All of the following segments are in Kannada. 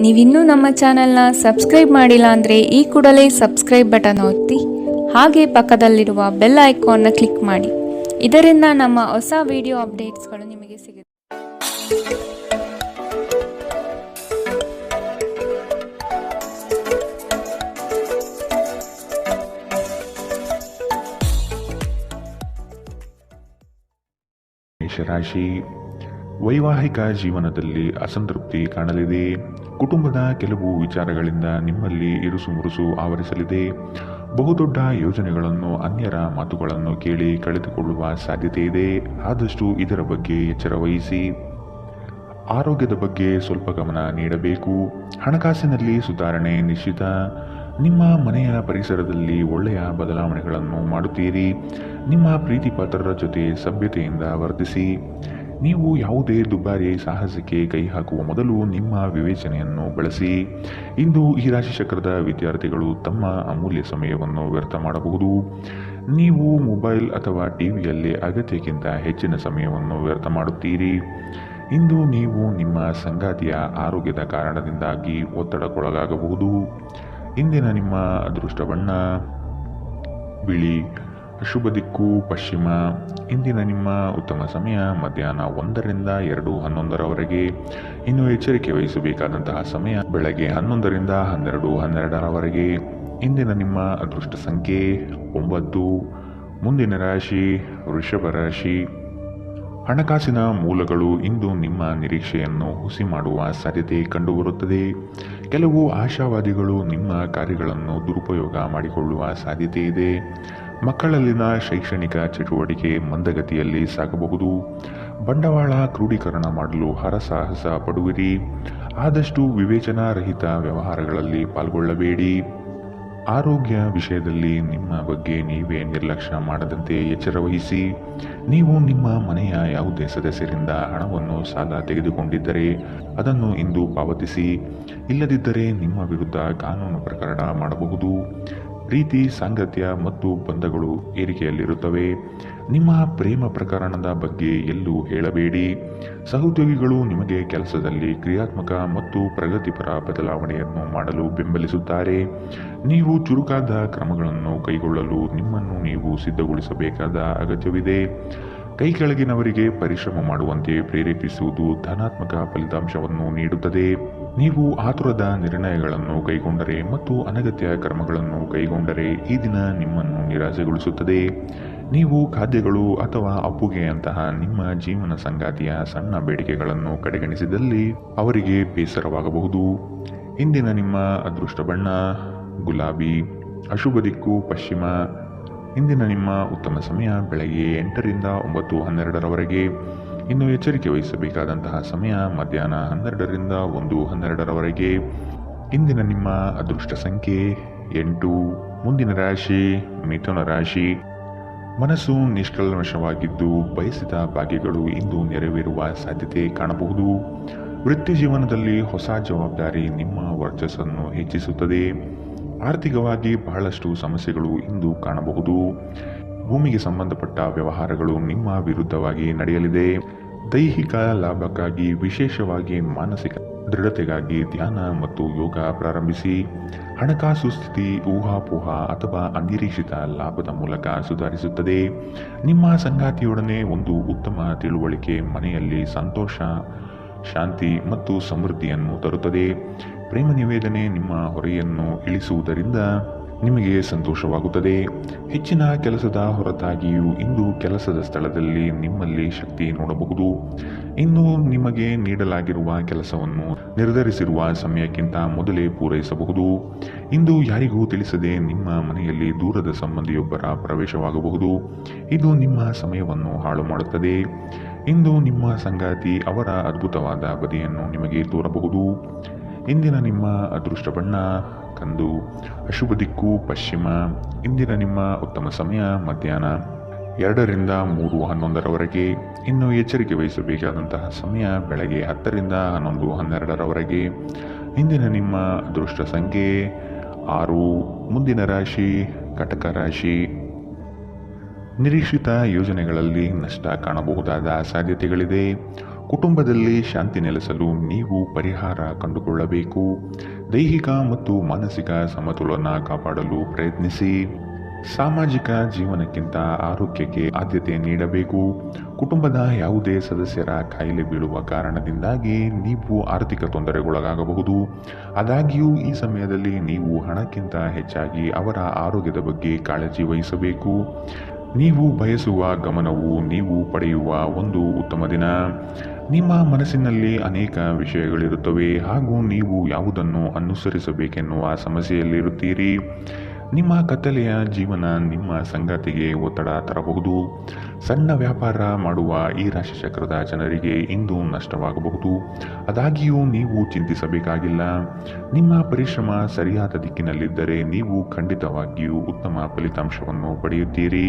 ನೀವಿನ್ನೂ ನಮ್ಮ ಚಾನೆಲ್ನ ಸಬ್ಸ್ಕ್ರೈಬ್ ಮಾಡಿಲ್ಲ ಅಂದರೆ ಈ ಕೂಡಲೇ ಸಬ್ಸ್ಕ್ರೈಬ್ ಬಟನ್ ಒತ್ತಿ ಹಾಗೆ ಪಕ್ಕದಲ್ಲಿರುವ ಬೆಲ್ ಐಕಾನ್ನ ಕ್ಲಿಕ್ ಮಾಡಿ. ಇದರಿಂದ ನಮ್ಮ ಹೊಸ ವಿಡಿಯೋ ಅಪ್ಡೇಟ್ಸ್ಗಳು ನಿಮಗೆ ಸಿಗುತ್ತೆ. ಮೇಷರಾಶಿ, ವೈವಾಹಿಕ ಜೀವನದಲ್ಲಿ ಅಸಂತೃಪ್ತಿ ಕಾಣಲಿದೆ. ಕುಟುಂಬದ ಕೆಲವು ವಿಚಾರಗಳಿಂದ ನಿಮ್ಮಲ್ಲಿ ಇರುಸುಮುರುಸು ಆವರಿಸಲಿದೆ. ಬಹುದೊಡ್ಡ ಯೋಜನೆಗಳನ್ನು, ಅನ್ಯರ ಮಾತುಗಳನ್ನು ಕೇಳಿ ಕಳೆದುಕೊಳ್ಳುವ ಸಾಧ್ಯತೆ ಇದೆ. ಆದಷ್ಟು ಇದರ ಬಗ್ಗೆ ಎಚ್ಚರ ವಹಿಸಿ. ಆರೋಗ್ಯದ ಬಗ್ಗೆ ಸ್ವಲ್ಪ ಗಮನ ನೀಡಬೇಕು. ಹಣಕಾಸಿನಲ್ಲಿ ಸುಧಾರಣೆ ನಿಶ್ಚಿತ. ನಿಮ್ಮ ಮನೆಯ ಪರಿಸರದಲ್ಲಿ ಒಳ್ಳೆಯ ಬದಲಾವಣೆಗಳನ್ನು ಮಾಡುತ್ತೀರಿ. ನಿಮ್ಮ ಪ್ರೀತಿ ಪಾತ್ರರ ಜೊತೆ ಸಭ್ಯತೆಯಿಂದ ವರ್ತಿಸಿ. ನೀವು ಯಾವುದೇ ದುಬಾರಿ ಸಾಹಸಕ್ಕೆ ಕೈ ಹಾಕುವ ಮೊದಲು ನಿಮ್ಮ ವಿವೇಚನೆಯನ್ನು ಬಳಸಿ. ಇಂದು ಈ ರಾಶಿ ಚಕ್ರದ ವಿದ್ಯಾರ್ಥಿಗಳು ತಮ್ಮ ಅಮೂಲ್ಯ ಸಮಯವನ್ನು ವ್ಯರ್ಥ ಮಾಡಬಹುದು. ನೀವು ಮೊಬೈಲ್ ಅಥವಾ ಟಿವಿಯಲ್ಲಿ ಅಗತ್ಯಕ್ಕಿಂತ ಹೆಚ್ಚಿನ ಸಮಯವನ್ನು ವ್ಯರ್ಥ ಮಾಡುತ್ತೀರಿ. ಇಂದು ನೀವು ನಿಮ್ಮ ಸಂಗಾತಿಯ ಆರೋಗ್ಯದ ಕಾರಣದಿಂದಾಗಿ ಒತ್ತಡಕ್ಕೊಳಗಾಗಬಹುದು. ಇಂದಿನ ನಿಮ್ಮ ಅದೃಷ್ಟ ಬಣ್ಣ ಬಿಳಿ. ಶುಭ ದಿಕ್ಕು ಪಶ್ಚಿಮ. ಇಂದಿನ ನಿಮ್ಮ ಉತ್ತಮ ಸಮಯ ಮಧ್ಯಾಹ್ನ 1 ರಿಂದ 2:11 ಇನ್ನು ಎಚ್ಚರಿಕೆ ವಹಿಸಬೇಕಾದಂತಹ ಸಮಯ ಬೆಳಗ್ಗೆ 11 ರಿಂದ 12:12 ಇಂದಿನ ನಿಮ್ಮ ಅದೃಷ್ಟ ಸಂಖ್ಯೆ 9. ಮುಂದಿನ ರಾಶಿ ವೃಷಭ ರಾಶಿ. ಹಣಕಾಸಿನ ಮೂಲಗಳು ಇಂದು ನಿಮ್ಮ ನಿರೀಕ್ಷೆಯನ್ನು ಹುಸಿ ಮಾಡುವ ಸಾಧ್ಯತೆ ಕಂಡುಬರುತ್ತದೆ. ಕೆಲವು ಆಶಾವಾದಿಗಳು ನಿಮ್ಮ ಕಾರ್ಯಗಳನ್ನು ದುರುಪಯೋಗ ಮಾಡಿಕೊಳ್ಳುವ ಸಾಧ್ಯತೆ ಇದೆ. ಮಕ್ಕಳಲ್ಲಿನ ಶೈಕ್ಷಣಿಕ ಚಟುವಟಿಕೆ ಮಂದಗತಿಯಲ್ಲಿ ಸಾಗಬಹುದು. ಬಂಡವಾಳ ಕ್ರೋಢೀಕರಣ ಮಾಡಲು ಹರಸಾಹಸ ಪಡುವಿರಿ. ಆದಷ್ಟು ವಿವೇಚನಾರಹಿತ ವ್ಯವಹಾರಗಳಲ್ಲಿ ಪಾಲ್ಗೊಳ್ಳಬೇಡಿ. ಆರೋಗ್ಯ ವಿಷಯದಲ್ಲಿ ನಿಮ್ಮ ಬಗ್ಗೆ ನೀವೇ ನಿರ್ಲಕ್ಷ್ಯ ಮಾಡದಂತೆ ಎಚ್ಚರ ವಹಿಸಿ. ನೀವು ನಿಮ್ಮ ಮನೆಯ ಯಾವುದೇ ಸದಸ್ಯರಿಂದ ಹಣವನ್ನು ಸಾಲ ತೆಗೆದುಕೊಂಡಿದ್ದರೆ ಅದನ್ನು ಇಂದು ಪಾವತಿಸಿ. ಇಲ್ಲದಿದ್ದರೆ ನಿಮ್ಮ ವಿರುದ್ಧ ಕಾನೂನು ಪ್ರಕರಣ ಮಾಡಬಹುದು. ಪ್ರೀತಿ, ಸಾಂಗತ್ಯ ಮತ್ತು ಬಂಧಗಳು ಏರಿಕೆಯಲ್ಲಿರುತ್ತವೆ. ನಿಮ್ಮ ಪ್ರೇಮ ಪ್ರಕರಣದ ಬಗ್ಗೆ ಎಲ್ಲೂ ಹೇಳಬೇಡಿ. ಸಹೋದ್ಯೋಗಿಗಳು ನಿಮಗೆ ಕೆಲಸದಲ್ಲಿ ಕ್ರಿಯಾತ್ಮಕ ಮತ್ತು ಪ್ರಗತಿಪರ ಬದಲಾವಣೆಯನ್ನು ಮಾಡಲು ಬೆಂಬಲಿಸುತ್ತಾರೆ. ನೀವು ಚುರುಕಾದ ಕ್ರಮಗಳನ್ನು ಕೈಗೊಳ್ಳಲು ನಿಮ್ಮನ್ನು ನೀವು ಸಿದ್ಧಗೊಳಿಸಬೇಕಾದ ಅಗತ್ಯವಿದೆ. ಕೈ ಕೆಳಗಿನವರಿಗೆ ಪರಿಶ್ರಮ ಮಾಡುವಂತೆ ಪ್ರೇರೇಪಿಸುವುದು ಧನಾತ್ಮಕ ಫಲಿತಾಂಶವನ್ನು ನೀಡುತ್ತದೆ. ನೀವು ಆತುರದ ನಿರ್ಣಯಗಳನ್ನು ಕೈಗೊಂಡರೆ ಮತ್ತು ಅನಗತ್ಯ ಕ್ರಮಗಳನ್ನು ಕೈಗೊಂಡರೆ ಈ ದಿನ ನಿಮ್ಮನ್ನು ನಿರಾಸೆಗೊಳಿಸುತ್ತದೆ. ನೀವು ಖಾದ್ಯಗಳು ಅಥವಾ ಅಪ್ಪುಗೆಯಂತಹ ನಿಮ್ಮ ಜೀವನ ಸಂಗಾತಿಯ ಸಣ್ಣ ಬೇಡಿಕೆಗಳನ್ನು ಕಡೆಗಣಿಸಿದಲ್ಲಿ ಅವರಿಗೆ ಬೇಸರವಾಗಬಹುದು. ಇಂದಿನ ನಿಮ್ಮ ಅದೃಷ್ಟ ಬಣ್ಣ ಗುಲಾಬಿ. ಅಶುಭ ದಿಕ್ಕು ಪಶ್ಚಿಮ. ಇಂದಿನ ನಿಮ್ಮ ಉತ್ತಮ ಸಮಯ ಬೆಳಗ್ಗೆ 8 ರಿಂದ 9:12 ಇನ್ನು ಎಚ್ಚರಿಕೆ ವಹಿಸಬೇಕಾದಂತಹ ಸಮಯ ಮಧ್ಯಾಹ್ನ 12 ರಿಂದ 1:12 ಇಂದಿನ ನಿಮ್ಮ ಅದೃಷ್ಟ ಸಂಖ್ಯೆ 8. ಮುಂದಿನ ರಾಶಿ ಮಿಥುನ ರಾಶಿ. ಮನಸ್ಸು ನಿಷ್ಕಲ್ಮಶವಾಗಿದ್ದು ಬಯಸಿದ ಭಾಗ್ಯಗಳು ಇಂದು ನೆರವೇರುವ ಸಾಧ್ಯತೆ ಕಾಣಬಹುದು. ವೃತ್ತಿ ಜೀವನದಲ್ಲಿ ಹೊಸ ಜವಾಬ್ದಾರಿ ನಿಮ್ಮ ವರ್ಚಸ್ಸನ್ನು ಹೆಚ್ಚಿಸುತ್ತದೆ. ಆರ್ಥಿಕವಾಗಿ ಬಹಳಷ್ಟು ಸಮಸ್ಯೆಗಳು ಇಂದು ಕಾಣಬಹುದು. ಭೂಮಿಗೆ ಸಂಬಂಧಪಟ್ಟ ವ್ಯವಹಾರಗಳು ನಿಮ್ಮ ವಿರುದ್ಧವಾಗಿ ನಡೆಯಲಿದೆ. ದೈಹಿಕ ಲಾಭಕ್ಕಾಗಿ, ವಿಶೇಷವಾಗಿ ಮಾನಸಿಕ ದೃಢತೆಗಾಗಿ ಧ್ಯಾನ ಮತ್ತು ಯೋಗ ಪ್ರಾರಂಭಿಸಿ. ಹಣಕಾಸು ಸ್ಥಿತಿ ಊಹಾಪೋಹ ಅಥವಾ ಅನಿರೀಕ್ಷಿತ ಲಾಭದ ಮೂಲಕ ಸುಧಾರಿಸುತ್ತದೆ. ನಿಮ್ಮ ಸಂಗಾತಿಯೊಡನೆ ಒಂದು ಉತ್ತಮ ತಿಳುವಳಿಕೆ ಮನೆಯಲ್ಲಿ ಸಂತೋಷ, ಶಾಂತಿ ಮತ್ತು ಸಮೃದ್ಧಿಯನ್ನು ತರುತ್ತದೆ. ಪ್ರೇಮ ನಿವೇದನೆ ನಿಮ್ಮ ಹೊರೆಯನ್ನು ಇಳಿಸುವುದರಿಂದ ನಿಮಗೆ ಸಂತೋಷವಾಗುತ್ತದೆ. ಹೆಚ್ಚಿನ ಕೆಲಸದ ಹೊರತಾಗಿಯೂ ಇಂದು ಕೆಲಸದ ಸ್ಥಳದಲ್ಲಿ ನಿಮ್ಮಲ್ಲಿ ಶಕ್ತಿ ನೋಡಬಹುದು. ಇನ್ನು ನಿಮಗೆ ನೀಡಲಾಗಿರುವ ಕೆಲಸವನ್ನು ನಿರ್ಧರಿಸಿರುವ ಸಮಯಕ್ಕಿಂತ ಮೊದಲೇ ಪೂರೈಸಬಹುದು. ಇಂದು ಯಾರಿಗೂ ತಿಳಿಸದೆ ನಿಮ್ಮ ಮನೆಯಲ್ಲಿ ದೂರದ ಸಂಬಂಧಿಯೊಬ್ಬರ ಪ್ರವೇಶವಾಗಬಹುದು. ಇದು ನಿಮ್ಮ ಸಮಯವನ್ನು ಹಾಳು ಮಾಡುತ್ತದೆ. ಇಂದು ನಿಮ್ಮ ಸಂಗಾತಿ ಅವರ ಅದ್ಭುತವಾದ ಬದಿಯನ್ನು ನಿಮಗೆ ತೋರಬಹುದು. ಇಂದಿನ ನಿಮ್ಮ ಅದೃಷ್ಟ ಬಣ್ಣ ಕಂದು. ಅಶುಭ ದಿಕ್ಕು ಪಶ್ಚಿಮ. ಇಂದಿನ ನಿಮ್ಮ ಉತ್ತಮ ಸಮಯ ಮಧ್ಯಾಹ್ನ 2 ರಿಂದ 3:11 ಇನ್ನು ಎಚ್ಚರಿಕೆ ವಹಿಸಬೇಕಾದಂತಹ ಸಮಯ ಬೆಳಗ್ಗೆ 10 ರಿಂದ 11:12 ಇಂದಿನ ನಿಮ್ಮ ಅದೃಷ್ಟ ಸಂಖ್ಯೆ 6. ಮುಂದಿನ ರಾಶಿ ಕಟಕ ರಾಶಿ. ನಿರೀಕ್ಷಿತ ಯೋಜನೆಗಳಲ್ಲಿ ನಷ್ಟ ಕಾಣಬಹುದಾದ ಸಾಧ್ಯತೆಗಳಿದೆ. ಕುಟುಂಬದಲ್ಲಿ ಶಾಂತಿ ನೆಲೆಸಲು ನೀವು ಪರಿಹಾರ ಕಂಡುಕೊಳ್ಳಬೇಕು. ದೈಹಿಕ ಮತ್ತು ಮಾನಸಿಕ ಸಮತೋಲನ ಕಾಪಾಡಲು ಪ್ರಯತ್ನಿಸಿ. ಸಾಮಾಜಿಕ ಜೀವನಕ್ಕಿಂತ ಆರೋಗ್ಯಕ್ಕೆ ಆದ್ಯತೆ ನೀಡಬೇಕು. ಕುಟುಂಬದ ಯಾವುದೇ ಸದಸ್ಯರ ಕಾಯಿಲೆ ಬೀಳುವ ಕಾರಣದಿಂದಾಗಿ ನೀವು ಆರ್ಥಿಕ ತೊಂದರೆಗೊಳಗಾಗಬಹುದು. ಆದಾಗ್ಯೂ ಈ ಸಮಯದಲ್ಲಿ ನೀವು ಹಣಕ್ಕಿಂತ ಹೆಚ್ಚಾಗಿ ಅವರ ಆರೋಗ್ಯದ ಬಗ್ಗೆ ಕಾಳಜಿ ವಹಿಸಬೇಕು. ನೀವು ಬಯಸುವ ಗಮನವು ನೀವು ಪಡೆಯುವ ಒಂದು ಉತ್ತಮ ದಿನ. ನಿಮ್ಮ ಮನಸ್ಸಿನಲ್ಲಿ ಅನೇಕ ವಿಷಯಗಳಿರುತ್ತವೆ ಹಾಗೂ ನೀವು ಯಾವುದನ್ನು ಅನುಸರಿಸಬೇಕೆನ್ನುವ ಸಮಸ್ಯೆಯಲ್ಲಿರುತ್ತೀರಿ. ನಿಮ್ಮ ಕತ್ತಲೆಯ ಜೀವನ ನಿಮ್ಮ ಸಂಗಾತಿಗೆ ಒತ್ತಡ ತರಬಹುದು. ಸಣ್ಣ ವ್ಯಾಪಾರ ಮಾಡುವ ಈ ರಾಶಿಚಕ್ರದ ಜನರಿಗೆ ಇಂದು ನಷ್ಟವಾಗಬಹುದು. ಆದಾಗ್ಯೂ ನೀವು ಚಿಂತಿಸಬೇಕಾಗಿಲ್ಲ. ನಿಮ್ಮ ಪರಿಶ್ರಮ ಸರಿಯಾದ ದಿಕ್ಕಿನಲ್ಲಿದ್ದರೆ ನೀವು ಖಂಡಿತವಾಗಿಯೂ ಉತ್ತಮ ಫಲಿತಾಂಶವನ್ನು ಪಡೆಯುತ್ತೀರಿ.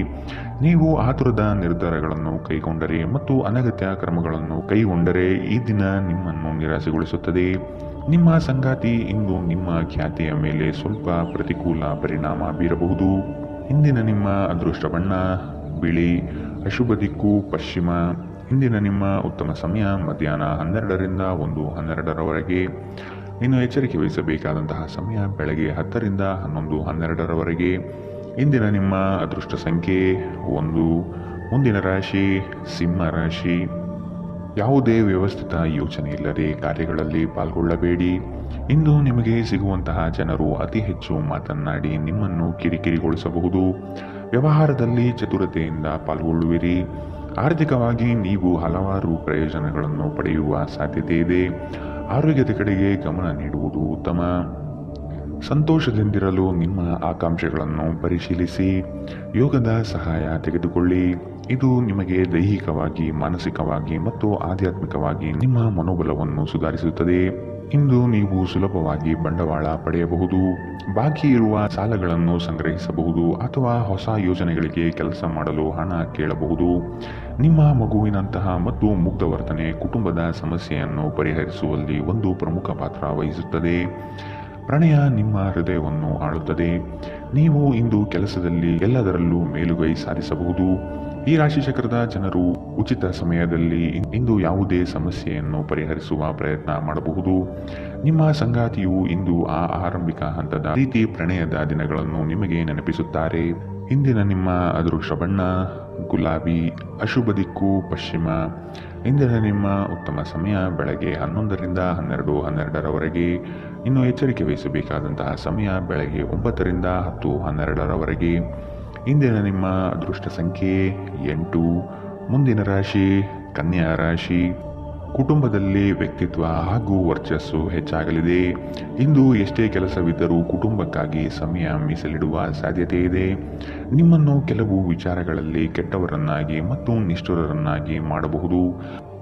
ನೀವು ಆತುರದ ನಿರ್ಧಾರಗಳನ್ನು ಕೈಗೊಂಡರೆ ಮತ್ತು ಅನಗತ್ಯ ಕ್ರಮಗಳನ್ನು ಕೈಗೊಂಡರೆ ಈ ದಿನ ನಿಮ್ಮನ್ನು ನಿರಾಸೆಗೊಳಿಸುತ್ತದೆ. ನಿಮ್ಮ ಸಂಗಾತಿ ಇಂದು ನಿಮ್ಮ ಖ್ಯಾತಿಯ ಮೇಲೆ ಸ್ವಲ್ಪ ಪ್ರತಿಕೂಲ ಪರಿಣಾಮ ಬೀರಬಹುದು. ಇಂದಿನ ನಿಮ್ಮ ಅದೃಷ್ಟ ಬಣ್ಣ ಬಿಳಿ, ಅಶುಭ ದಿಕ್ಕು ಪಶ್ಚಿಮ. ಇಂದಿನ ನಿಮ್ಮ ಉತ್ತಮ ಸಮಯ ಮಧ್ಯಾಹ್ನ 12ರಿಂದ 1:12ರವರೆಗೆ. ಇನ್ನು ಎಚ್ಚರಿಕೆ ವಹಿಸಬೇಕಾದಂತಹ ಸಮಯ ಬೆಳಗ್ಗೆ 10ರಿಂದ 11:12ರವರೆಗೆ. ಇಂದಿನ ನಿಮ್ಮ ಅದೃಷ್ಟ ಸಂಖ್ಯೆ 1. ಮುಂದಿನ ರಾಶಿ ಸಿಂಹ ರಾಶಿ. ಯಾವುದೇ ವ್ಯವಸ್ಥಿತ ಯೋಚನೆ ಇಲ್ಲದೆ ಕಾರ್ಯಗಳಲ್ಲಿ ಪಾಲ್ಗೊಳ್ಳಬೇಡಿ. ಇಂದು ನಿಮಗೆ ಸಿಗುವಂತಹ ಜನರು ಅತಿ ಹೆಚ್ಚು ಮಾತನಾಡಿ ನಿಮ್ಮನ್ನು ಕಿರಿಕಿರಿಗೊಳಿಸಬಹುದು. ವ್ಯವಹಾರದಲ್ಲಿ ಚತುರತೆಯಿಂದ ಪಾಲ್ಗೊಳ್ಳುವಿರಿ. ಆರ್ಥಿಕವಾಗಿ ನೀವು ಹಲವಾರು ಪ್ರಯೋಜನಗಳನ್ನು ಪಡೆಯುವ ಸಾಧ್ಯತೆ ಇದೆ. ಆರೋಗ್ಯದ ಕಡೆಗೆ ಗಮನ ನೀಡುವುದು ಉತ್ತಮ. ಸಂತೋಷದಿಂದಿರಲು ನಿಮ್ಮ ಆಕಾಂಕ್ಷೆಗಳನ್ನು ಪರಿಶೀಲಿಸಿ. ಯೋಗದ ಸಹಾಯ ತೆಗೆದುಕೊಳ್ಳಿ. ಇದು ನಿಮಗೆ ದೈಹಿಕವಾಗಿ, ಮಾನಸಿಕವಾಗಿ ಮತ್ತು ಆಧ್ಯಾತ್ಮಿಕವಾಗಿ ನಿಮ್ಮ ಮನೋಬಲವನ್ನು ಸುಧಾರಿಸುತ್ತದೆ. ಇಂದು ನೀವು ಸುಲಭವಾಗಿ ಬಂಡವಾಳ ಪಡೆಯಬಹುದು. ಬಾಕಿ ಇರುವ ಸಾಲಗಳನ್ನು ಸಂಗ್ರಹಿಸಬಹುದು ಅಥವಾ ಹೊಸ ಯೋಜನೆಗಳಿಗೆ ಕೆಲಸ ಮಾಡಲು ಹಣ ಕೇಳಬಹುದು. ನಿಮ್ಮ ಮಗುವಿನಂತಹ ಮತ್ತು ಮುಗ್ಧ ವರ್ತನೆ ಕುಟುಂಬದ ಸಮಸ್ಯೆಯನ್ನು ಪರಿಹರಿಸುವಲ್ಲಿ ಒಂದು ಪ್ರಮುಖ ಪಾತ್ರ ವಹಿಸುತ್ತದೆ. ಪ್ರಣಯ ನಿಮ್ಮ ಹೃದಯವನ್ನು ಆಳುತ್ತದೆ. ನೀವು ಇಂದು ಕೆಲಸದಲ್ಲಿ ಎಲ್ಲದರಲ್ಲೂ ಮೇಲುಗೈ ಸಾಧಿಸಬಹುದು. ಈ ರಾಶಿಚಕ್ರದ ಜನರು ಉಚಿತ ಸಮಯದಲ್ಲಿ ಇಂದು ಯಾವುದೇ ಸಮಸ್ಯೆಯನ್ನು ಪರಿಹರಿಸುವ ಪ್ರಯತ್ನ ಮಾಡಬಹುದು. ನಿಮ್ಮ ಸಂಗಾತಿಯು ಇಂದು ಆ ಆರಂಭಿಕ ಹಂತದ ಪ್ರೀತಿ ಪ್ರಣಯದ ದಿನಗಳನ್ನು ನಿಮಗೆ ನೆನಪಿಸುತ್ತಾರೆ. ಇಂದಿನ ನಿಮ್ಮ ಅದೃಷ್ಟ ಬಣ್ಣ ಗುಲಾಬಿ, ಅಶುಭ ದಿಕ್ಕು ಪಶ್ಚಿಮ. ಇಂದಿನ ನಿಮ್ಮ ಉತ್ತಮ ಸಮಯ ಬೆಳಗ್ಗೆ 11ರಿಂದ 12:12ರವರೆಗೆ. ಇನ್ನು ಎಚ್ಚರಿಕೆ ವಹಿಸಬೇಕಾದಂತಹ ಸಮಯ ಬೆಳಗ್ಗೆ 9ರಿಂದ 10:12ರವರೆಗೆ. ಇಂದಿನ ನಿಮ್ಮ ಅದೃಷ್ಟ ಸಂಖ್ಯೆ 8. ಮುಂದಿನ ರಾಶಿ ಕನ್ಯಾ ರಾಶಿ. ಕುಟುಂಬದಲ್ಲಿ ವ್ಯಕ್ತಿತ್ವ ಹಾಗೂ ವರ್ಚಸ್ಸು ಹೆಚ್ಚಾಗಲಿದೆ. ಇಂದು ಎಷ್ಟೇ ಕೆಲಸವಿದ್ದರೂ ಕುಟುಂಬಕ್ಕಾಗಿ ಸಮಯ ಮೀಸಲಿಡುವ ಸಾಧ್ಯತೆ ಇದೆ. ನಿಮ್ಮನ್ನು ಕೆಲವು ವಿಚಾರಗಳಲ್ಲಿ ಕೆಟ್ಟವರನ್ನಾಗಿ ಮತ್ತು ನಿಷ್ಠುರರನ್ನಾಗಿ ಮಾಡಬಹುದು.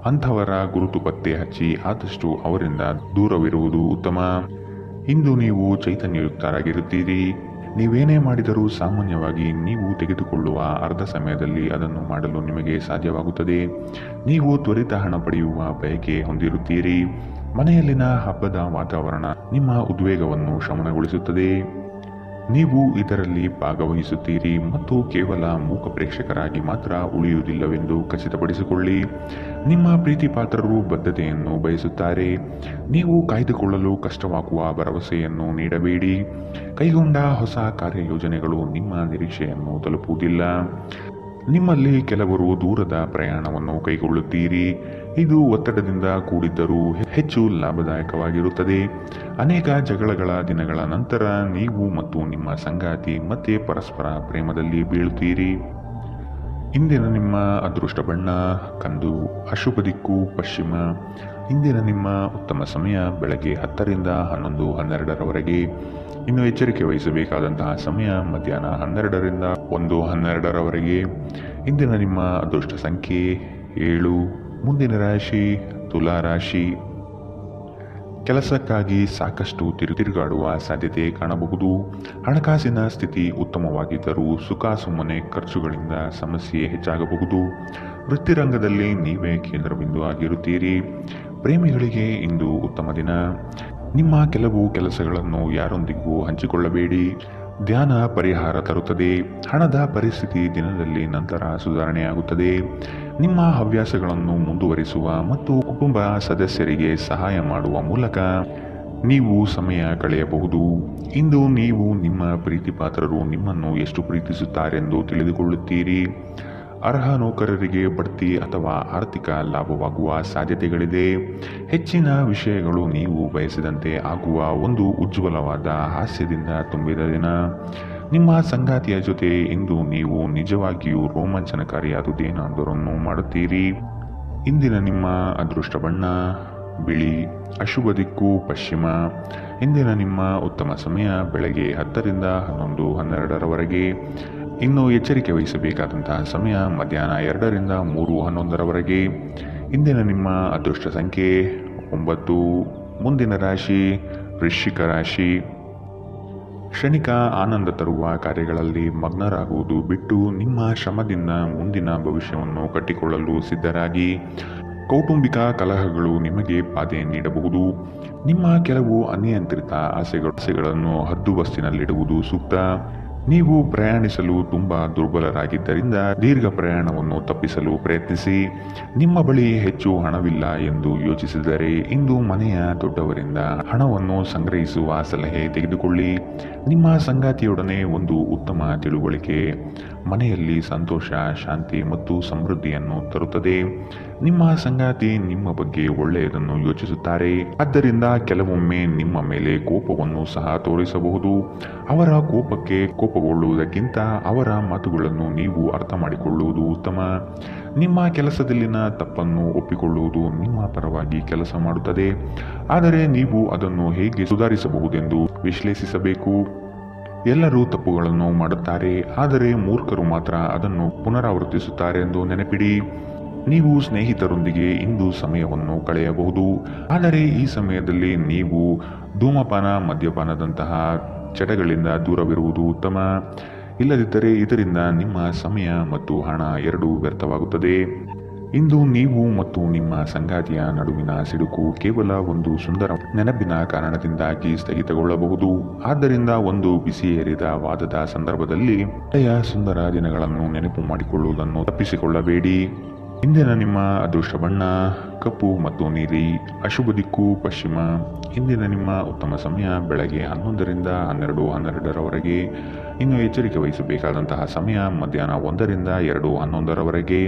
ಅಂಥವರ ಗುರುತು ಪತ್ತೆ ಹಚ್ಚಿ ಆದಷ್ಟು ಅವರಿಂದ ದೂರವಿರುವುದು ಉತ್ತಮ. ಇಂದು ನೀವು ಚೈತನ್ಯಯುಕ್ತರಾಗಿರುತ್ತೀರಿ. ನೀವೇನೇ ಮಾಡಿದರೂ ಸಾಮಾನ್ಯವಾಗಿ ನೀವು ತೆಗೆದುಕೊಳ್ಳುವ ಅರ್ಧ ಸಮಯದಲ್ಲಿ ಅದನ್ನು ಮಾಡಲು ನಿಮಗೆ ಸಾಧ್ಯವಾಗುತ್ತದೆ. ನೀವು ತ್ವರಿತ ಹಣ ಪಡೆಯುವ ಬಯಕೆ ಹೊಂದಿರುತ್ತೀರಿ. ಮನೆಯಲ್ಲಿನ ಹಬ್ಬದ ವಾತಾವರಣ ನಿಮ್ಮ ಉದ್ವೇಗವನ್ನು ಶಮನಗೊಳಿಸುತ್ತದೆ. ನೀವು ಇದರಲ್ಲಿ ಭಾಗವಹಿಸುತ್ತೀರಿ ಮತ್ತು ಕೇವಲ ಮೂಕ ಪ್ರೇಕ್ಷಕರಾಗಿ ಮಾತ್ರ ಉಳಿಯುವುದಿಲ್ಲವೆಂದು ಖಚಿತಪಡಿಸಿಕೊಳ್ಳಿ. ನಿಮ್ಮ ಪ್ರೀತಿಪಾತ್ರರು ಬದ್ಧತೆಯನ್ನು ಬಯಸುತ್ತಾರೆ. ನೀವು ಕಾಯ್ದುಕೊಳ್ಳಲು ಕಷ್ಟವಾಗುವ ಭರವಸೆಯನ್ನು ನೀಡಬೇಡಿ. ಕೈಗೊಂಡ ಹೊಸ ಕಾರ್ಯಯೋಜನೆಗಳು ನಿಮ್ಮ ನಿರೀಕ್ಷೆಯನ್ನು ತಲುಪುವುದಿಲ್ಲ. ನಿಮ್ಮಲ್ಲಿ ಕೆಲವರು ದೂರದ ಪ್ರಯಾಣವನ್ನು ಕೈಗೊಳ್ಳುತ್ತೀರಿ. ಇದು ಒತ್ತಡದಿಂದ ಕೂಡಿದ್ದರೂ ಹೆಚ್ಚು ಲಾಭದಾಯಕವಾಗಿರುತ್ತದೆ. ಅನೇಕ ಜಗಳಗಳ ದಿನಗಳ ನಂತರ ನೀವು ಮತ್ತು ನಿಮ್ಮ ಸಂಗಾತಿ ಮತ್ತೆ ಪರಸ್ಪರ ಪ್ರೇಮದಲ್ಲಿ ಬೀಳುತ್ತೀರಿ. ಇಂದಿನ ನಿಮ್ಮ ಅದೃಷ್ಟ ಬಣ್ಣ ಕಂದು, ಅಶುಭ ದಿಕ್ಕು ಪಶ್ಚಿಮ. ಇಂದಿನ ನಿಮ್ಮ ಉತ್ತಮ ಸಮಯ ಬೆಳಗ್ಗೆ 10ರಿಂದ 11:12ರವರೆಗೆ. ಇನ್ನು ಎಚ್ಚರಿಕೆ ವಹಿಸಬೇಕಾದಂತಹ ಸಮಯ ಮಧ್ಯಾಹ್ನ 12ರಿಂದ 1:12ರವರೆಗೆ. ಇಂದಿನ ನಿಮ್ಮ ಅದೃಷ್ಟ ಸಂಖ್ಯೆ 7. ಮುಂದಿನ ರಾಶಿ ತುಲಾ ರಾಶಿ. ಕೆಲಸಕ್ಕಾಗಿ ಸಾಕಷ್ಟು ತಿರುಗಾಡುವ ಸಾಧ್ಯತೆ ಕಾಣಬಹುದು. ಹಣಕಾಸಿನ ಸ್ಥಿತಿ ಉತ್ತಮವಾಗಿದ್ದರೂ ಸುಮ್ಮನೆ ಖರ್ಚುಗಳಿಂದ ಸಮಸ್ಯೆ ಹೆಚ್ಚಾಗಬಹುದು. ವೃತ್ತಿರಂಗದಲ್ಲಿ ನೀವೇ ಕೇಂದ್ರಬಿಂದು ಆಗಿರುತ್ತೀರಿ. ಪ್ರೇಮಿಗಳಿಗೆ ಇಂದು ಉತ್ತಮ ದಿನ. ನಿಮ್ಮ ಕೆಲವು ಕೆಲಸಗಳನ್ನು ಯಾರೊಂದಿಗೂ ಹಂಚಿಕೊಳ್ಳಬೇಡಿ. ಧ್ಯಾನ ಪರಿಹಾರ ತರುತ್ತದೆ. ಹಣದ ಪರಿಸ್ಥಿತಿ ದಿನದಲ್ಲಿ ನಂತರ ಸುಧಾರಣೆಯಾಗುತ್ತದೆ. ನಿಮ್ಮ ಹವ್ಯಾಸಗಳನ್ನು ಮುಂದುವರಿಸುವ ಮತ್ತು ಕುಟುಂಬ ಸದಸ್ಯರಿಗೆ ಸಹಾಯ ಮಾಡುವ ಮೂಲಕ ನೀವು ಸಮಯ ಕಳೆಯಬಹುದು. ಇಂದು ನೀವು ನಿಮ್ಮ ಪ್ರೀತಿಪಾತ್ರರು ನಿಮ್ಮನ್ನು ಎಷ್ಟು ಪ್ರೀತಿಸುತ್ತಾರೆಂದು ತಿಳಿದುಕೊಳ್ಳುತ್ತೀರಿ. ಅರ್ಹ ನೌಕರರಿಗೆ ಬಡ್ತಿ ಅಥವಾ ಆರ್ಥಿಕ ಲಾಭವಾಗುವ ಸಾಧ್ಯತೆಗಳಿದೆ. ಹೆಚ್ಚಿನ ವಿಷಯಗಳು ನೀವು ಬಯಸಿದಂತೆ ಆಗುವ ಒಂದು ಉಜ್ವಲವಾದ ಹಾಸ್ಯದಿಂದ ತುಂಬಿದ ದಿನ. ನಿಮ್ಮ ಸಂಗಾತಿಯ ಜೊತೆ ಇಂದು ನೀವು ನಿಜವಾಗಿಯೂ ರೋಮಾಂಚನಕಾರಿಯಾದುದೇನಾದರನ್ನು ಮಾಡುತ್ತೀರಿ. ಇಂದಿನ ನಿಮ್ಮ ಅದೃಷ್ಟ ಬಣ್ಣ ಬಿಳಿ. ಅಶುಭ ದಿಕ್ಕು ಪಶ್ಚಿಮ. ಇಂದಿನ ನಿಮ್ಮ ಉತ್ತಮ ಸಮಯ ಬೆಳಗ್ಗೆ 10 ರಿಂದ 11:12ರವರೆಗೆ. ಇನ್ನು ಎಚ್ಚರಿಕೆ ವಹಿಸಬೇಕಾದಂತಹ ಸಮಯ ಮಧ್ಯಾಹ್ನ 2 ರಿಂದ 3:11ರವರೆಗೆ. ಇಂದಿನ ನಿಮ್ಮ ಅದೃಷ್ಟ ಸಂಖ್ಯೆ 9. ಮುಂದಿನ ರಾಶಿ ವೃಶ್ಚಿಕ ರಾಶಿ. ಕ್ಷಣಿಕ ಆನಂದ ತರುವ ಕಾರ್ಯಗಳಲ್ಲಿ ಮಗ್ನರಾಗುವುದು ಬಿಟ್ಟು ನಿಮ್ಮ ಶ್ರಮದಿಂದ ಮುಂದಿನ ಭವಿಷ್ಯವನ್ನು ಕಟ್ಟಿಕೊಳ್ಳಲು ಸಿದ್ಧರಾಗಿ. ಕೌಟುಂಬಿಕ ಕಲಹಗಳು ನಿಮಗೆ ಬಾಧೆ ನೀಡಬಹುದು. ನಿಮ್ಮ ಕೆಲವು ಅನಿಯಂತ್ರಿತ ಆಸೆಗಳನ್ನು ಹದ್ದುಬಸ್ತಿನಲ್ಲಿಡುವುದು ಸೂಕ್ತ. ನೀವು ಪ್ರಯಾಣಿಸಲು ತುಂಬ ದುರ್ಬಲರಾಗಿದ್ದರಿಂದ ದೀರ್ಘ ಪ್ರಯಾಣವನ್ನು ತಪ್ಪಿಸಲು ಪ್ರಯತ್ನಿಸಿ. ನಿಮ್ಮ ಬಳಿ ಹೆಚ್ಚು ಹಣವಿಲ್ಲ ಎಂದು ಯೋಚಿಸಿದರೆ ಇಂದು ಮನೆಯ ದೊಡ್ಡವರಿಂದ ಹಣವನ್ನು ಸಂಗ್ರಹಿಸುವ ಸಲಹೆ ತೆಗೆದುಕೊಳ್ಳಿ. ನಿಮ್ಮ ಸಂಗಾತಿಯೊಡನೆ ಒಂದು ಉತ್ತಮ ತಿಳುವಳಿಕೆ ಮನೆಯಲ್ಲಿ ಸಂತೋಷ, ಶಾಂತಿ ಮತ್ತು ಸಮೃದ್ಧಿಯನ್ನು ತರುತ್ತದೆ. ನಿಮ್ಮ ಸಂಗಾತಿ ನಿಮ್ಮ ಬಗ್ಗೆ ಒಳ್ಳೆಯದನ್ನು ಯೋಚಿಸುತ್ತಾರೆ. ಆದ್ದರಿಂದ ಕೆಲವೊಮ್ಮೆ ನಿಮ್ಮ ಮೇಲೆ ಕೋಪವನ್ನು ಸಹ ತೋರಿಸಬಹುದು. ಅವರ ಕೋಪಕ್ಕೆ ಕೋಪಗೊಳ್ಳುವುದಕ್ಕಿಂತ ಅವರ ಮಾತುಗಳನ್ನು ನೀವು ಅರ್ಥ ಮಾಡಿಕೊಳ್ಳುವುದು ಉತ್ತಮ. ನಿಮ್ಮ ಕೆಲಸದಲ್ಲಿನ ತಪ್ಪನ್ನು ಒಪ್ಪಿಕೊಳ್ಳುವುದು ನಿಮ್ಮ ಪರವಾಗಿ ಕೆಲಸ ಮಾಡುತ್ತದೆ. ಆದರೆ ನೀವು ಅದನ್ನು ಹೇಗೆ ಸುಧಾರಿಸಬಹುದೆಂದು ವಿಶ್ಲೇಷಿಸಬೇಕು. ಎಲ್ಲರೂ ತಪ್ಪುಗಳನ್ನು ಮಾಡುತ್ತಾರೆ, ಆದರೆ ಮೂರ್ಖರು ಮಾತ್ರ ಅದನ್ನು ಪುನರಾವರ್ತಿಸುತ್ತಾರೆ ಎಂದು ನೆನಪಿಡಿ. ನೀವು ಸ್ನೇಹಿತರೊಂದಿಗೆ ಇಂದು ಸಮಯವನ್ನು ಕಳೆಯಬಹುದು, ಆದರೆ ಈ ಸಮಯದಲ್ಲಿ ನೀವು ಧೂಮಪಾನ, ಮದ್ಯಪಾನದಂತಹ ಚಟಗಳಿಂದ ದೂರವಿರುವುದು ಉತ್ತಮ. ಇಲ್ಲದಿದ್ದರೆ ಇದರಿಂದ ನಿಮ್ಮ ಸಮಯ ಮತ್ತು ಹಣ ಎರಡೂ ವ್ಯರ್ಥವಾಗುತ್ತದೆ. ಇಂದು ನೀವು ಮತ್ತು ನಿಮ್ಮ ಸಂಗಾತಿಯ ನಡುವಿನ ಸಿಡುಕು ಕೇವಲ ಒಂದು ಸುಂದರ ನೆನಪಿನ ಕಾರಣದಿಂದಾಗಿ ಸ್ಥಗಿತಗೊಳ್ಳಬಹುದು. ಆದ್ದರಿಂದ ಒಂದು ಬಿಸಿಯೇರಿದ ವಾದದ ಸಂದರ್ಭದಲ್ಲಿ ಹಳೆಯ ಸುಂದರ ದಿನಗಳನ್ನು ನೆನಪು ಮಾಡಿಕೊಳ್ಳುವುದನ್ನು ತಪ್ಪಿಸಿಕೊಳ್ಳಬೇಡಿ. ಇಂದಿನ ನಿಮ್ಮ ಅದೃಷ್ಟ ಬಣ್ಣ ಕಪ್ಪು ಮತ್ತು ನೀಲಿ. ಅಶುಭ ದಿಕ್ಕು ಪಶ್ಚಿಮ. ಇಂದಿನ ನಿಮ್ಮ ಉತ್ತಮ ಸಮಯ ಬೆಳಗ್ಗೆ 11 ರಿಂದ 12:12ರವರೆಗೆ. ಇನ್ನು ಎಚ್ಚರಿಕೆ ವಹಿಸಬೇಕಾದಂತಹ ಸಮಯ ಮಧ್ಯಾಹ್ನ 1 ರಿಂದ 2:11ರವರೆಗೆ.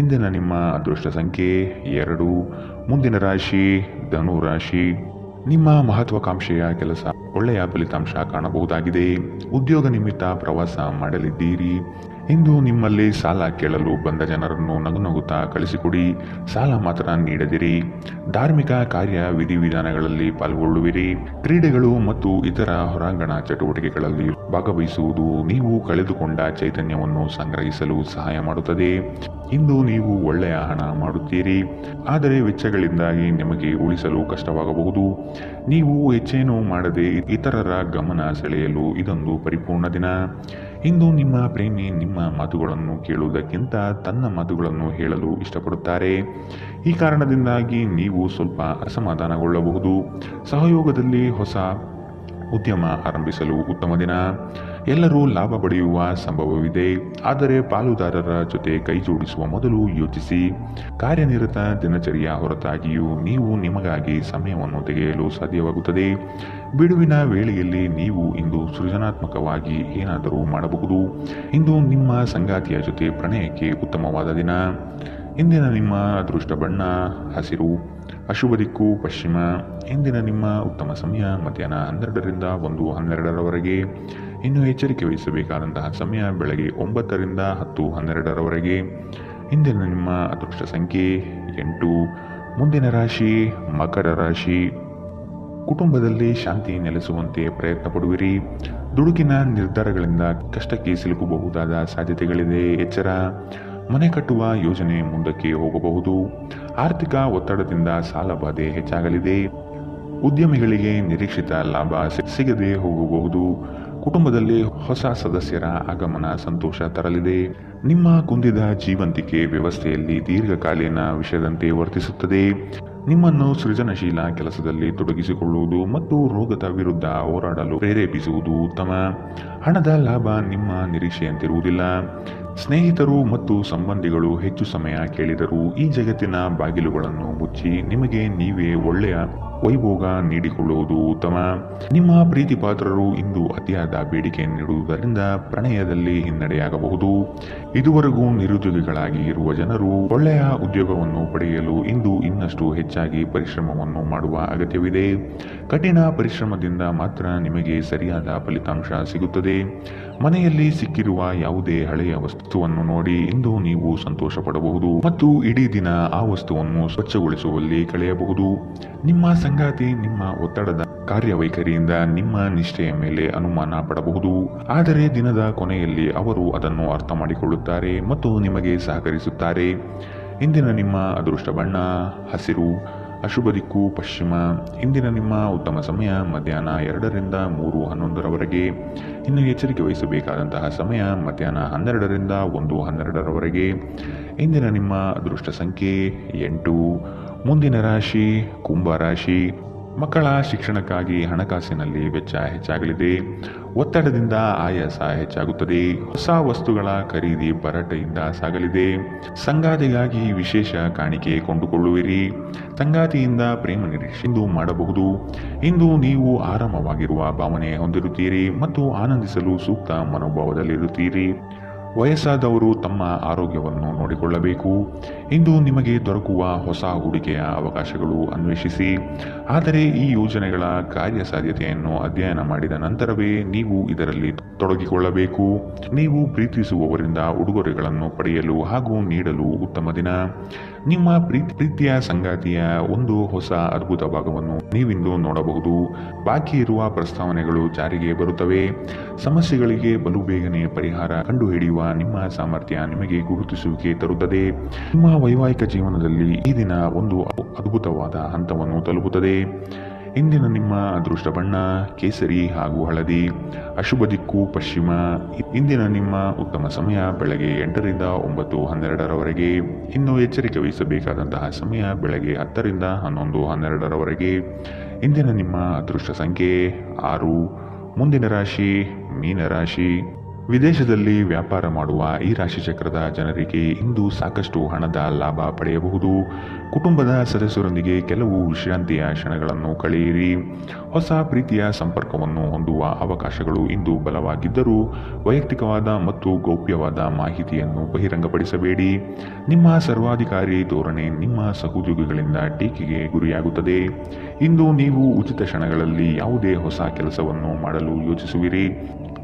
ಇಂದಿನ ನಿಮ್ಮ ಅದೃಷ್ಟ ಸಂಖ್ಯೆ 2. ಮುಂದಿನ ರಾಶಿ ಧನು ರಾಶಿ. ನಿಮ್ಮ ಮಹತ್ವಾಕಾಂಕ್ಷೆಯ ಕೆಲಸ ಒಳ್ಳೆಯ ಫಲಿತಾಂಶ ಕಾಣಬಹುದಾಗಿದೆ. ಉದ್ಯೋಗ ನಿಮಿತ್ತ ಪ್ರವಾಸ ಮಾಡಲಿದ್ದೀರಿ. ಇಂದು ನಿಮ್ಮಲ್ಲಿ ಸಾಲ ಕೇಳಲು ಬಂದ ಜನರನ್ನು ನಗುನಗುತ್ತಾ ಕಳಿಸಿಕೊಡಿ. ಸಾಲ ಮಾತ್ರ ನೀಡದಿರಿ. ಧಾರ್ಮಿಕ ಕಾರ್ಯ ವಿಧಿವಿಧಾನಗಳಲ್ಲಿ ಪಾಲ್ಗೊಳ್ಳುವಿರಿ. ಕ್ರೀಡೆಗಳು ಮತ್ತು ಇತರ ಹೊರಾಂಗಣ ಚಟುವಟಿಕೆಗಳಲ್ಲಿ ಭಾಗವಹಿಸುವುದು ನೀವು ಕಳೆದುಕೊಂಡ ಚೈತನ್ಯವನ್ನು ಸಂಗ್ರಹಿಸಲು ಸಹಾಯ ಮಾಡುತ್ತದೆ. ಇಂದು ನೀವು ಒಳ್ಳೆಯ ಹಣ ಮಾಡುತ್ತೀರಿ, ಆದರೆ ವೆಚ್ಚಗಳಿಂದಾಗಿ ನಿಮಗೆ ಉಳಿಸಲು ಕಷ್ಟವಾಗಬಹುದು. ನೀವು ಹೆಚ್ಚೇನೂ ಮಾಡದೆ ಇತರರ ಗಮನ ಸೆಳೆಯಲು ಇದೊಂದು ಪರಿಪೂರ್ಣ ದಿನ. ಇಂದು ನಿಮ್ಮ ಪ್ರೇಮಿ ನಿಮ್ಮ ಮಾತುಗಳನ್ನು ಕೇಳುವುದಕ್ಕಿಂತ ತನ್ನ ಮಾತುಗಳನ್ನು ಹೇಳಲು ಇಷ್ಟಪಡುತ್ತಾರೆ. ಈ ಕಾರಣದಿಂದಾಗಿ ನೀವು ಸ್ವಲ್ಪ ಅಸಮಾಧಾನಗೊಳ್ಳಬಹುದು. ಸಹಯೋಗದಲ್ಲಿ ಹೊಸ ಉದ್ಯಮ ಆರಂಭಿಸಲು ಉತ್ತಮ ದಿನ. ಎಲ್ಲರೂ ಲಾಭ ಪಡೆಯುವ ಸಂಭವವಿದೆ, ಆದರೆ ಪಾಲುದಾರರ ಜೊತೆ ಕೈ ಜೋಡಿಸುವ ಮೊದಲು ಯೋಚಿಸಿ. ಕಾರ್ಯನಿರತ ದಿನಚರಿಯ ಹೊರತಾಗಿಯೂ ನೀವು ನಿಮಗಾಗಿ ಸಮಯವನ್ನು ತೆಗೆಯಲು ಸಾಧ್ಯವಾಗುತ್ತದೆ. ಬಿಡುವಿನ ವೇಳೆಯಲ್ಲಿ ನೀವು ಇಂದು ಸೃಜನಾತ್ಮಕವಾಗಿ ಏನಾದರೂ ಮಾಡಬಹುದು. ಇಂದು ನಿಮ್ಮ ಸಂಗಾತಿಯ ಜೊತೆ ಪ್ರಣಯಕ್ಕೆ ಉತ್ತಮವಾದ ದಿನ. ಇಂದಿನ ನಿಮ್ಮ ಅದೃಷ್ಟ ಬಣ್ಣ ಹಸಿರು. ಅಶುಭ ದಿಕ್ಕು ಪಶ್ಚಿಮ. ಇಂದಿನ ನಿಮ್ಮ ಉತ್ತಮ ಸಮಯ ಮಧ್ಯಾಹ್ನ 12 ರಿಂದ 1:12ರವರೆಗೆ. ಇನ್ನು ಎಚ್ಚರಿಕೆ ವಹಿಸಬೇಕಾದಂತಹ ಸಮಯ ಬೆಳಗ್ಗೆ 9 ರಿಂದ 10:12ರವರೆಗೆ. ಇಂದಿನ ನಿಮ್ಮ ಅದೃಷ್ಟ ಸಂಖ್ಯೆ 8. ಮುಂದಿನ ರಾಶಿ ಮಕರ ರಾಶಿ. ಕುಟುಂಬದಲ್ಲಿ ಶಾಂತಿ ನೆಲೆಸುವಂತೆ ಪ್ರಯತ್ನ ಪಡುವಿರಿ. ದುಡುಕಿನ ನಿರ್ಧಾರಗಳಿಂದ ಕಷ್ಟಕ್ಕೆ ಸಿಲುಕಬಹುದಾದ ಸಾಧ್ಯತೆಗಳಿದೆ, ಎಚ್ಚರ. ಮನೆ ಕಟ್ಟುವ ಯೋಜನೆ ಮುಂದಕ್ಕೆ ಹೋಗಬಹುದು. ಆರ್ಥಿಕ ಒತ್ತಡದಿಂದ ಸಾಲ ಬಾಧೆ ಹೆಚ್ಚಾಗಲಿದೆ. ಉದ್ಯಮಿಗಳಿಗೆ ನಿರೀಕ್ಷಿತ ಲಾಭ ಸಿಗದೆ ಹೋಗಬಹುದು. ಕುಟುಂಬದಲ್ಲಿ ಹೊಸ ಸದಸ್ಯರ ಆಗಮನ ಸಂತೋಷ ತರಲಿದೆ. ನಿಮ್ಮ ಕುಂದಿದ ಜೀವಂತಿಕೆ ವ್ಯವಸ್ಥೆಯಲ್ಲಿ ದೀರ್ಘಕಾಲೀನ ವಿಷಯದಂತೆ ವರ್ತಿಸುತ್ತದೆ. ನಿಮ್ಮನ್ನು ಸೃಜನಶೀಲ ಕೆಲಸದಲ್ಲಿ ತೊಡಗಿಸಿಕೊಳ್ಳುವುದು ಮತ್ತು ರೋಗದ ವಿರುದ್ಧ ಹೋರಾಡಲು ಪ್ರೇರೇಪಿಸುವುದು ಉತ್ತಮ. ಹಣದ ಲಾಭ ನಿಮ್ಮ ನಿರೀಕ್ಷೆಯಂತಿರುವುದಿಲ್ಲ. ಸ್ನೇಹಿತರು ಮತ್ತು ಸಂಬಂಧಿಗಳು ಹೆಚ್ಚು ಸಮಯ ಕೇಳಿದರೂ ಈ ಜಗತ್ತಿನ ಬಾಗಿಲುಗಳನ್ನು ಮುಚ್ಚಿ ನಿಮಗೆ ನೀವೇ ಒಳ್ಳೆಯ ವೈಭೋಗ ನೀಡಿಕೊಳ್ಳುವುದು ಉತ್ತಮ. ನಿಮ್ಮ ಪ್ರೀತಿಪಾತ್ರರು ಇಂದು ಅತಿಯಾದ ಬೇಡಿಕೆ ನೀಡುವುದರಿಂದ ಪ್ರಣಯದಲ್ಲಿ ಹಿನ್ನಡೆಯಾಗಬಹುದು. ಇದುವರೆಗೂ ನಿರುದ್ಯೋಗಿಗಳಾಗಿ ಇರುವ ಜನರು ಒಳ್ಳೆಯ ಉದ್ಯೋಗವನ್ನು ಪಡೆಯಲು ಇಂದು ಇನ್ನಷ್ಟು ಹೆಚ್ಚಾಗಿ ಪರಿಶ್ರಮವನ್ನು ಮಾಡುವ ಅಗತ್ಯವಿದೆ. ಕಠಿಣ ಪರಿಶ್ರಮದಿಂದ ಮಾತ್ರ ನಿಮಗೆ ಸರಿಯಾದ ಫಲಿತಾಂಶ ಸಿಗುತ್ತದೆ. ಮನೆಯಲ್ಲಿ ಸಿಕ್ಕಿರುವ ಯಾವುದೇ ಹಳೆಯ ವಸ್ತುವನ್ನು ನೋಡಿ ಇಂದು ನೀವು ಸಂತೋಷ ಪಡಬಹುದು ಮತ್ತು ಇಡೀ ದಿನ ಆ ವಸ್ತುವನ್ನು ಸ್ವಚ್ಛಗೊಳಿಸುವಲ್ಲಿ ಕಳೆಯಬಹುದು. ನಿಮ್ಮ ಸಂಗಾತಿ ನಿಮ್ಮ ಒತ್ತಡದ ಕಾರ್ಯವೈಖರಿಯಿಂದ ನಿಮ್ಮ ನಿಷ್ಠೆಯ ಮೇಲೆ ಅನುಮಾನ ಪಡಬಹುದು, ಆದರೆ ದಿನದ ಕೊನೆಯಲ್ಲಿ ಅವರು ಅದನ್ನು ಅರ್ಥ ಮಾಡಿಕೊಳ್ಳುತ್ತಾರೆ ಮತ್ತು ನಿಮಗೆ ಸಹಕರಿಸುತ್ತಾರೆ. ಇಂದಿನ ನಿಮ್ಮ ಅದೃಷ್ಟ ಬಣ್ಣ ಹಸಿರು, ಅಶುಭ ದಿಕ್ಕು ಪಶ್ಚಿಮ. ಇಂದಿನ ನಿಮ್ಮ ಉತ್ತಮ ಸಮಯ ಮಧ್ಯಾಹ್ನ 2ರಿಂದ 3:11ರವರೆಗೆ. ಇನ್ನು ಎಚ್ಚರಿಕೆ ವಹಿಸಬೇಕಾದಂತಹ ಸಮಯ ಮಧ್ಯಾಹ್ನ 12ರಿಂದ 1:12ರವರೆಗೆ. ಇಂದಿನ ನಿಮ್ಮ ಅದೃಷ್ಟ ಸಂಖ್ಯೆ 8. ಮುಂದಿನ ರಾಶಿ ಕುಂಭ ರಾಶಿ. ಮಕ್ಕಳ ಶಿಕ್ಷಣಕ್ಕಾಗಿ ಹಣಕಾಸಿನಲ್ಲಿ ವೆಚ್ಚ ಹೆಚ್ಚಾಗಲಿದೆ. ಒತ್ತಡದಿಂದ ಆಯಾಸ ಹೆಚ್ಚಾಗುತ್ತದೆ. ಹೊಸ ವಸ್ತುಗಳ ಖರೀದಿ ಭರಾಟೆಯಿಂದ ಸಾಗಲಿದೆ. ಸಂಗಾತಿಗಾಗಿ ವಿಶೇಷ ಕಾಣಿಕೆ ಕೊಂಡುಕೊಳ್ಳುವಿರಿ. ಸಂಗಾತಿಯಿಂದ ಪ್ರೇಮ ನಿರೀಕ್ಷೆ ಇಂದು ಮಾಡಬಹುದು. ಇಂದು ನೀವು ಆರಾಮವಾಗಿರುವ ಭಾವನೆ ಹೊಂದಿರುತ್ತೀರಿ ಮತ್ತು ಆನಂದಿಸಲು ಸೂಕ್ತ ಮನೋಭಾವದಲ್ಲಿರುತ್ತೀರಿ. ವಯಸ್ಸಾದವರು ತಮ್ಮ ಆರೋಗ್ಯವನ್ನು ನೋಡಿಕೊಳ್ಳಬೇಕು. ಇಂದು ನಿಮಗೆ ದೊರಕುವ ಹೊಸ ಹೂಡಿಕೆಯ ಅವಕಾಶಗಳು ಅನ್ವೇಷಿಸಿ, ಆದರೆ ಈ ಯೋಜನೆಗಳ ಕಾರ್ಯಸಾಧ್ಯತೆಯನ್ನು ಅಧ್ಯಯನ ಮಾಡಿದ ನಂತರವೇ ನೀವು ಇದರಲ್ಲಿ ತೊಡಗಿಕೊಳ್ಳಬೇಕು. ನೀವು ಪ್ರೀತಿಸುವವರಿಂದ ಉಡುಗೊರೆಗಳನ್ನು ಪಡೆಯಲು ಹಾಗೂ ನೀಡಲು ಉತ್ತಮ ದಿನ. ನಿಮ್ಮ ಪ್ರೀತಿಯ ಸಂಗಾತಿಯ ಒಂದು ಹೊಸ ಅದ್ಭುತ ಭಾಗವನ್ನು ನೀವಿಂದು ನೋಡಬಹುದು. ಬಾಕಿ ಇರುವ ಪ್ರಸ್ತಾವನೆಗಳು ಜಾರಿಗೆ ಬರುತ್ತವೆ. ಸಮಸ್ಯೆಗಳಿಗೆ ಬಲು ಬೇಗನೆ ಪರಿಹಾರ ಕಂಡುಹಿಡಿಯುವ ನಿಮ್ಮ ಸಾಮರ್ಥ್ಯ ನಿಮಗೆ ಗುರುತಿಸುವಿಕೆ ತರುತ್ತದೆ. ನಿಮ್ಮ ವೈವಾಹಿಕ ಜೀವನದಲ್ಲಿ ಈ ದಿನ ಒಂದು ಅದ್ಭುತವಾದ ಹಂತವನ್ನು ತಲುಪುತ್ತದೆ. ಇಂದಿನ ನಿಮ್ಮ ಅದೃಷ್ಟ ಬಣ್ಣ ಕೇಸರಿ ಹಾಗೂ ಹಳದಿ, ಅಶುಭ ದಿಕ್ಕು ಪಶ್ಚಿಮ. ಇಂದಿನ ನಿಮ್ಮ ಉತ್ತಮ ಸಮಯ ಬೆಳಗ್ಗೆ 8ರಿಂದ 9:12ರವರೆಗೆ. ಇನ್ನು ಎಚ್ಚರಿಕೆ ವಹಿಸಬೇಕಾದಂತಹ ಸಮಯ ಬೆಳಗ್ಗೆ 10ರಿಂದ 11:12ರವರೆಗೆ. ಇಂದಿನ ನಿಮ್ಮ ಅದೃಷ್ಟ ಸಂಖ್ಯೆ 6. ಮುಂದಿನ ರಾಶಿ ಮೀನರಾಶಿ. ವಿದೇಶದಲ್ಲಿ ವ್ಯಾಪಾರ ಮಾಡುವ ಈ ರಾಶಿ ಚಕ್ರದ ಜನರಿಗೆ ಇಂದು ಸಾಕಷ್ಟು ಹಣದ ಲಾಭ ಪಡೆಯಬಹುದು. ಕುಟುಂಬದ ಸದಸ್ಯರೊಂದಿಗೆ ಕೆಲವು ವಿಶ್ರಾಂತಿಯ ಕ್ಷಣಗಳನ್ನು ಕಳೆಯಿರಿ. ಹೊಸ ಪ್ರೀತಿಯ ಸಂಪರ್ಕವನ್ನು ಹೊಂದುವ ಅವಕಾಶಗಳು ಇಂದು ಬಲವಾಗಿದ್ದರೂ ವೈಯಕ್ತಿಕವಾದ ಮತ್ತು ಗೌಪ್ಯವಾದ ಮಾಹಿತಿಯನ್ನು ಬಹಿರಂಗಪಡಿಸಬೇಡಿ. ನಿಮ್ಮ ಸರ್ವಾಧಿಕಾರಿ ಧೋರಣೆ ನಿಮ್ಮ ಸಹೋದ್ಯೋಗಿಗಳಿಂದ ಟೀಕೆಗೆ ಗುರಿಯಾಗುತ್ತದೆ. ಇಂದು ನೀವು ಉಚಿತ ಕ್ಷಣಗಳಲ್ಲಿ ಯಾವುದೇ ಹೊಸ ಕೆಲಸವನ್ನು ಮಾಡಲು ಯೋಚಿಸುವಿರಿ,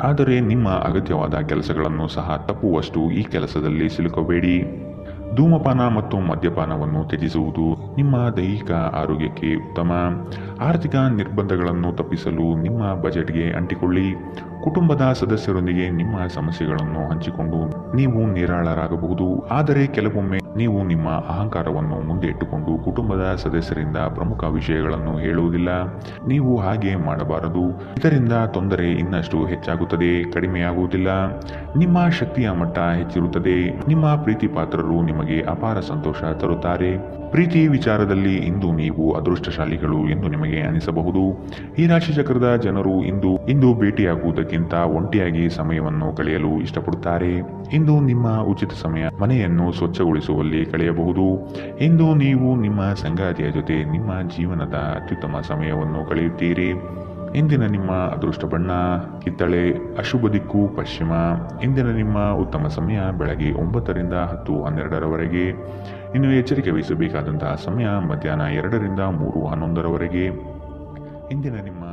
ಆದರೆ ನಿಮ್ಮ ಅಗತ್ಯವಾದ ಕೆಲಸಗಳನ್ನು ಸಹ ತಪ್ಪುವಷ್ಟು ಈ ಕೆಲಸದಲ್ಲಿ ಸಿಲುಕಬೇಡಿ. ಧೂಮಪಾನ ಮತ್ತು ಮದ್ಯಪಾನವನ್ನು ತ್ಯಜಿಸುವುದು ನಿಮ್ಮ ದೈಹಿಕ ಆರೋಗ್ಯಕ್ಕೆ ಉತ್ತಮ. ಆರ್ಥಿಕ ನಿರ್ಬಂಧಗಳನ್ನು ತಪ್ಪಿಸಲು ನಿಮ್ಮ ಬಜೆಟ್ಗೆ ಅಂಟಿಕೊಳ್ಳಿ. ಕುಟುಂಬದ ಸದಸ್ಯರೊಂದಿಗೆ ನಿಮ್ಮ ಸಮಸ್ಯೆಗಳನ್ನು ಹಂಚಿಕೊಂಡು ನೀವು ನಿರಾಳರಾಗಬಹುದು, ಆದರೆ ಕೆಲವೊಮ್ಮೆ ನೀವು ನಿಮ್ಮ ಅಹಂಕಾರವನ್ನು ಮುಂದೆ ಇಟ್ಟುಕೊಂಡು ಕುಟುಂಬದ ಸದಸ್ಯರಿಂದ ಪ್ರಮುಖ ವಿಷಯಗಳನ್ನು ಹೇಳುವುದಿಲ್ಲ. ನೀವು ಹಾಗೆ ಮಾಡಬಾರದು. ಇದರಿಂದ ತೊಂದರೆ ಇನ್ನಷ್ಟು ಹೆಚ್ಚಾಗುತ್ತದೆ, ಕಡಿಮೆಯಾಗುವುದಿಲ್ಲ. ನಿಮ್ಮ ಶಕ್ತಿಯ ಮಟ್ಟ ಹೆಚ್ಚಿರುತ್ತದೆ. ನಿಮ್ಮ ಪ್ರೀತಿ ಪಾತ್ರರು ನಿಮಗೆ ಅಪಾರ ಸಂತೋಷ ತರುತ್ತಾರೆ. ಪ್ರೀತಿ ವಿಚಾರದಲ್ಲಿ ಇಂದು ನೀವು ಅದೃಷ್ಟಶಾಲಿಗಳು ಎಂದು ನಿಮಗೆ ಅನಿಸಬಹುದು. ಈ ರಾಶಿ ಚಕ್ರದ ಜನರು ಇಂದು ಭೇಟಿಯಾಗುವುದಕ್ಕಿಂತ ಒಂಟಿಯಾಗಿ ಸಮಯವನ್ನು ಕಳೆಯಲು ಇಷ್ಟಪಡುತ್ತಾರೆ. ಇಂದು ನಿಮ್ಮ ಉಚಿತ ಸಮಯ ಮನೆಯನ್ನು ಸ್ವಚ್ಛಗೊಳಿಸುವಲ್ಲಿ ಕಳೆಯಬಹುದು. ಇಂದು ನೀವು ನಿಮ್ಮ ಸಂಗಾತಿಯ ಜೊತೆ ನಿಮ್ಮ ಜೀವನದ ಅತ್ಯುತ್ತಮ ಸಮಯವನ್ನು ಕಳೆಯುತ್ತೀರಿ. ಇಂದಿನ ನಿಮ್ಮ ಅದೃಷ್ಟ ಬಣ್ಣ ಕಿತ್ತಳೆ, ಅಶುಭ ದಿಕ್ಕು ಪಶ್ಚಿಮ. ಇಂದಿನ ನಿಮ್ಮ ಉತ್ತಮ ಸಮಯ ಬೆಳಗ್ಗೆ 9ರಿಂದ 10:12ರವರೆಗೆ. ಇನ್ನು ಎಚ್ಚರಿಕೆ ವಹಿಸಬೇಕಾದಂತಹ ಸಮಯ ಮಧ್ಯಾಹ್ನ 2ರಿಂದ 3:11ರವರೆಗೆ. ಇಂದಿನ ನಿಮ್ಮ